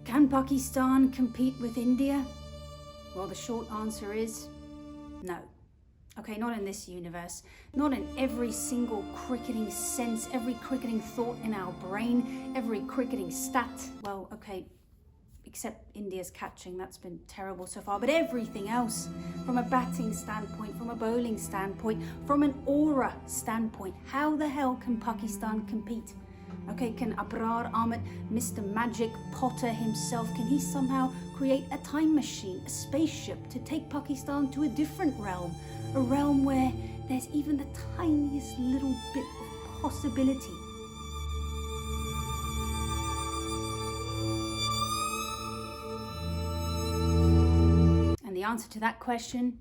Can Pakistan compete with India? Well, the short answer is no. Okay, not in this universe. Not in every single cricketing sense, every cricketing thought in our brain, every cricketing stat. Well, okay, except India's catching, that's been terrible so far. But everything else, from a batting standpoint, from a bowling standpoint, from an aura standpoint, how the hell can Pakistan compete? Okay, can Abrar Ahmed, Mr. Magic Potter himself, can he somehow create a time machine, a spaceship to take Pakistan to a different realm? A realm where there's even the tiniest little bit of possibility. And the answer to that question,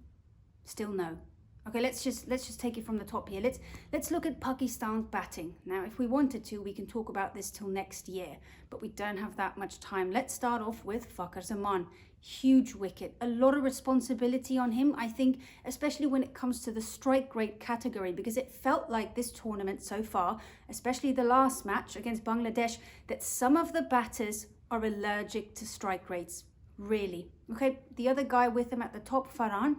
still no. Okay, let's just take it from the top here. Let's look at Pakistan's batting. Now, if we wanted to, we can talk about this till next year, but we don't have that much time. Let's start off with Fakhar Zaman. Huge wicket, a lot of responsibility on him, I think, especially when it comes to the strike rate category, because it felt like this tournament so far, especially the last match against Bangladesh, that some of the batters are allergic to strike rates. Really. Okay, the other guy with him at the top, Farhan,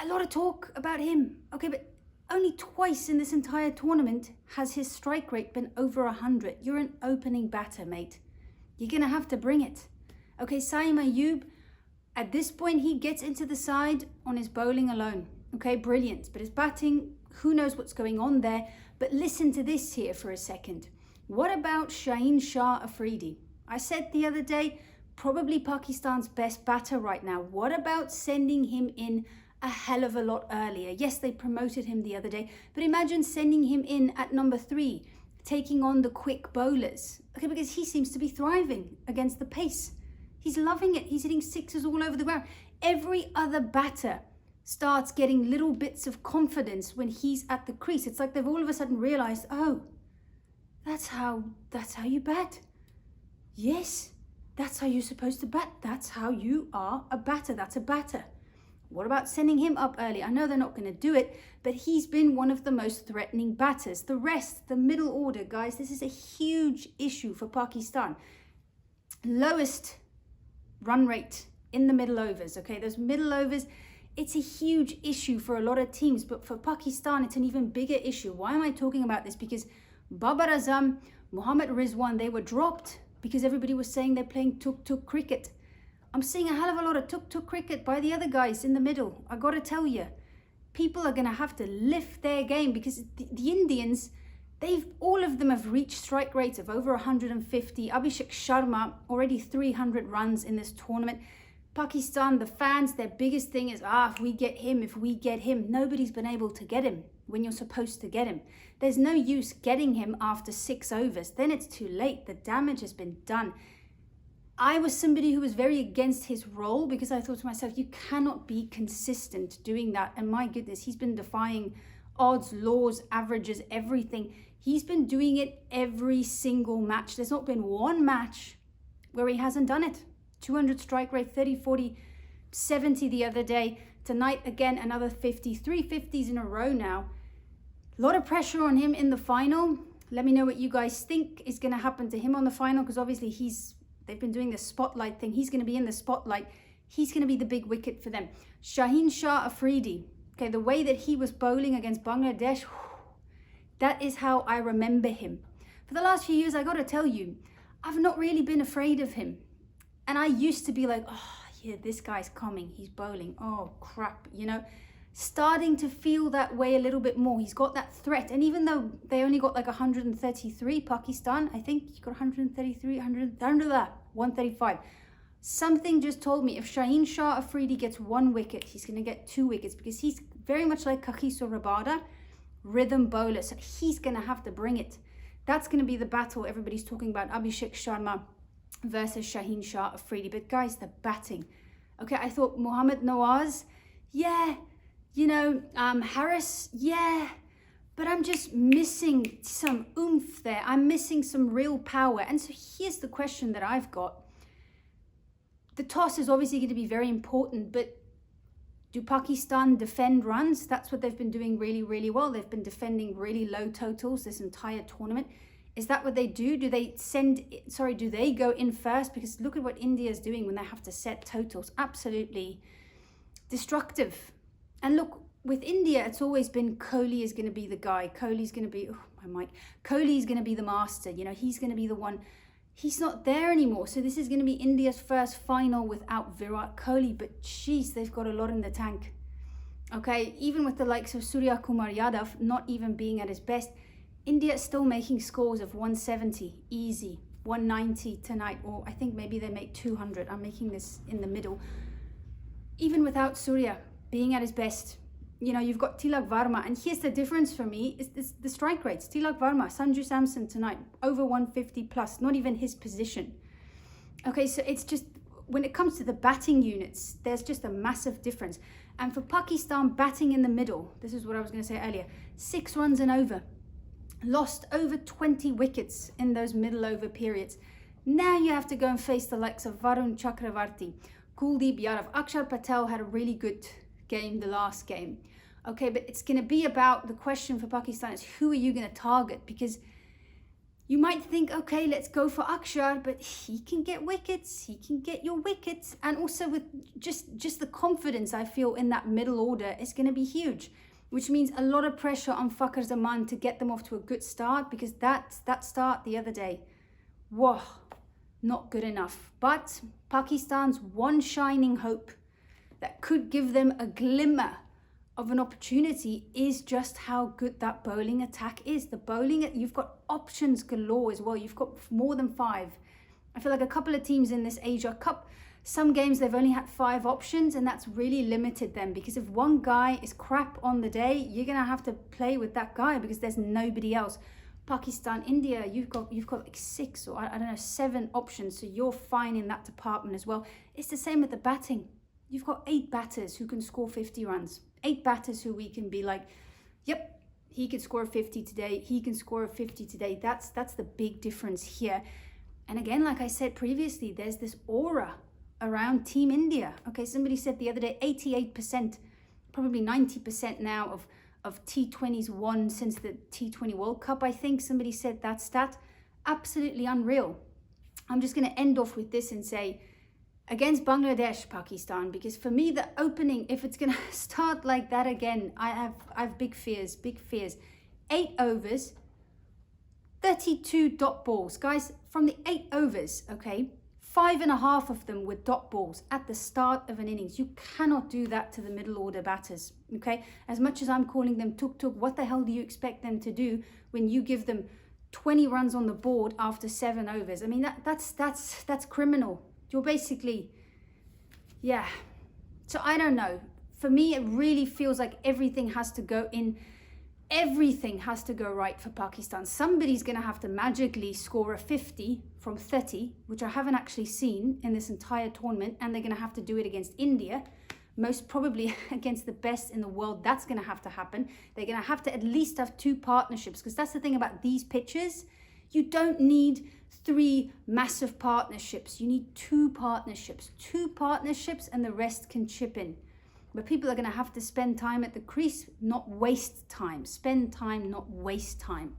a lot of talk about him. Okay, but only twice in this entire tournament has his strike rate been over 100. You're an opening batter, mate. You're going to have to bring it. Okay, Saim Ayub, at this point, he gets into the side on his bowling alone. Okay, brilliant. But his batting, who knows what's going on there. But listen to this here for a second. What about Shaheen Shah Afridi? I said the other day, probably Pakistan's best batter right now. What about sending him in a hell of a lot earlier? Yes, they promoted him the other day, but imagine sending him in at number 3, taking on the quick bowlers. Okay, because he seems to be thriving against the pace. He's loving it. He's hitting sixes all over the ground. Every other batter starts getting little bits of confidence when he's at the crease. It's like they've all of a sudden realized, oh, that's how you bat. Yes, that's how you're supposed to bat. That's how you are a batter. That's a batter. What about sending him up early? I know they're not going to do it, but he's been one of the most threatening batters. The rest, the middle order, guys, this is a huge issue for Pakistan. Lowest run rate in the middle overs, okay? Those middle overs, it's a huge issue for a lot of teams, but for Pakistan, it's an even bigger issue. Why am I talking about this? Because Babar Azam, Mohammad Rizwan, they were dropped because everybody was saying they're playing tuk-tuk cricket. I'm seeing a hell of a lot of tuk-tuk cricket by the other guys in the middle. I gotta tell you, people are gonna have to lift their game because the Indians, all of them have reached strike rates of over 150. Abhishek Sharma, already 300 runs in this tournament. Pakistan, the fans, their biggest thing is, if we get him. Nobody's been able to get him when you're supposed to get him. There's no use getting him after 6 overs. Then it's too late. The damage has been done. I was somebody who was very against his role because I thought to myself, you cannot be consistent doing that. And my goodness, he's been defying odds, laws, averages, everything. He's been doing it every single match. There's not been one match where he hasn't done it. 200 strike rate, 30, 40, 70 the other day. Tonight, again, another 50, 3 50s in a row now. A lot of pressure on him in the final. Let me know what you guys think is going to happen to him on the final because obviously they've been doing this spotlight thing. He's going to be in the spotlight. He's going to be the big wicket for them. Shaheen Shah Afridi. Okay, the way that he was bowling against Bangladesh, that is how I remember him. For the last few years, I got to tell you, I've not really been afraid of him. And I used to be like, oh, yeah, this guy's coming. He's bowling. Oh, crap, starting to feel that way a little bit more. He's got that threat. And even though they only got like 133, Pakistan, I think he got 133, 135. Something just told me if Shaheen Shah Afridi gets 1 wicket, he's going to get 2 wickets because he's very much like Kagiso Rabada, rhythm bowler. So he's going to have to bring it. That's going to be the battle everybody's talking about. Abhishek Sharma versus Shaheen Shah Afridi. But guys, the batting. Okay, I thought Mohammad Nawaz, yeah. Harris, yeah, but I'm just missing some oomph there. I'm missing some real power. And so here's the question that I've got. The toss is obviously going to be very important, but do Pakistan defend runs? That's what they've been doing really, really well. They've been defending really low totals this entire tournament. Is that what they do? Do they go in first? Because look at what India is doing when they have to set totals. Absolutely destructive. And look, with India, it's always been Kohli is going to be the guy. Kohli's going to be, Kohli's going to be the master. You know, he's going to be the one. He's not there anymore. So this is going to be India's first final without Virat Kohli. But geez, they've got a lot in the tank. Okay, even with the likes of Surya Kumar Yadav not even being at his best, India is still making scores of 170, easy, 190 tonight, or I think maybe they make 200. I'm making this in the middle. Even without Surya being at his best, you know, you've got Tilak Varma, and here's the difference for me, is the strike rates. Tilak Varma, Sanju Samson tonight, over 150 plus, not even his position. Okay, so it's just, when it comes to the batting units, there's just a massive difference. And for Pakistan, batting in the middle, this is what I was going to say earlier, 6 runs and over. Lost over 20 wickets in those middle over periods. Now you have to go and face the likes of Varun Chakravarti, Kuldeep Yadav. Akshar Patel had a really good game the last game. Okay, but it's going to be about, the question for Pakistan is, who are you going to target? Because you might think, okay, let's go for Akshar, but he can get wickets, he can get your wickets. And also with just the confidence I feel in that middle order is going to be huge, which means a lot of pressure on Fakhar Zaman to get them off to a good start, because that start the other day, whoa, not good enough. But Pakistan's one shining hope that could give them a glimmer of an opportunity is just how good that bowling attack is. The bowling, you've got options galore as well. You've got more than 5. I feel like a couple of teams in this Asia Cup, some games they've only had 5 options, and that's really limited them, because if one guy is crap on the day, you're gonna have to play with that guy because there's nobody else. Pakistan, India, you've got like 6 or I don't know, 7 options, so you're fine in that department as well. It's the same with the batting. You've got 8 batters who can score 50 runs. 8 batters who we can be like, yep, he could score a 50 today, he can score a 50 today. That's the big difference here. And again, like I said previously, there's this aura around Team India. Okay, somebody said the other day, 88%, probably 90% now of T20s won since the T20 World Cup, I think. Somebody said that stat. Absolutely unreal. I'm just going to end off with this and say, against Bangladesh, Pakistan, because for me, the opening, if it's going to start like that again, I have big fears. 8 overs, 32 dot balls. Guys, from the 8 overs, okay, 5.5 of them were dot balls at the start of an innings. You cannot do that to the middle order batters, okay? As much as I'm calling them tuk-tuk, what the hell do you expect them to do when you give them 20 runs on the board after 7 overs? I mean, that's criminal. You're basically, yeah. So I don't know. For me, it really feels like everything has to go in. Everything has to go right for Pakistan. Somebody's going to have to magically score a 50 from 30, which I haven't actually seen in this entire tournament. And they're going to have to do it against India, most probably against the best in the world. That's going to have to happen. They're going to have to at least have 2 partnerships, because that's the thing about these pitches. You don't need 3 massive partnerships. You need 2 partnerships. 2 partnerships, and the rest can chip in. But people are going to have to spend time at the crease, not waste time. Spend time, not waste time.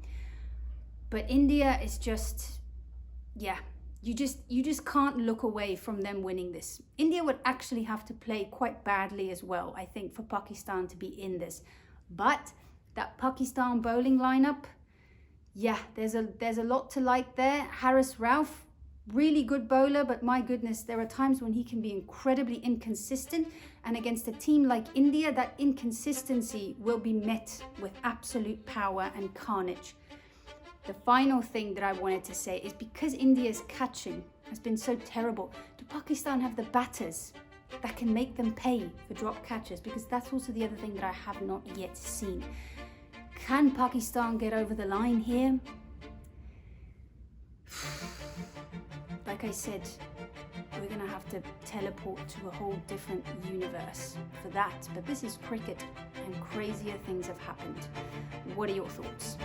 But India is just, yeah, you just can't look away from them winning this. India would actually have to play quite badly as well, I think, for Pakistan to be in this. But that Pakistan bowling lineup, yeah, there's a lot to like there. Haris Rauf, really good bowler, but my goodness, there are times when he can be incredibly inconsistent. And against a team like India, that inconsistency will be met with absolute power and carnage. The final thing that I wanted to say is, because India's catching has been so terrible, do Pakistan have the batters that can make them pay for drop catches? Because that's also the other thing that I have not yet seen. Can Pakistan get over the line here? Like I said, we're going to have to teleport to a whole different universe for that. But this is cricket, and crazier things have happened. What are your thoughts?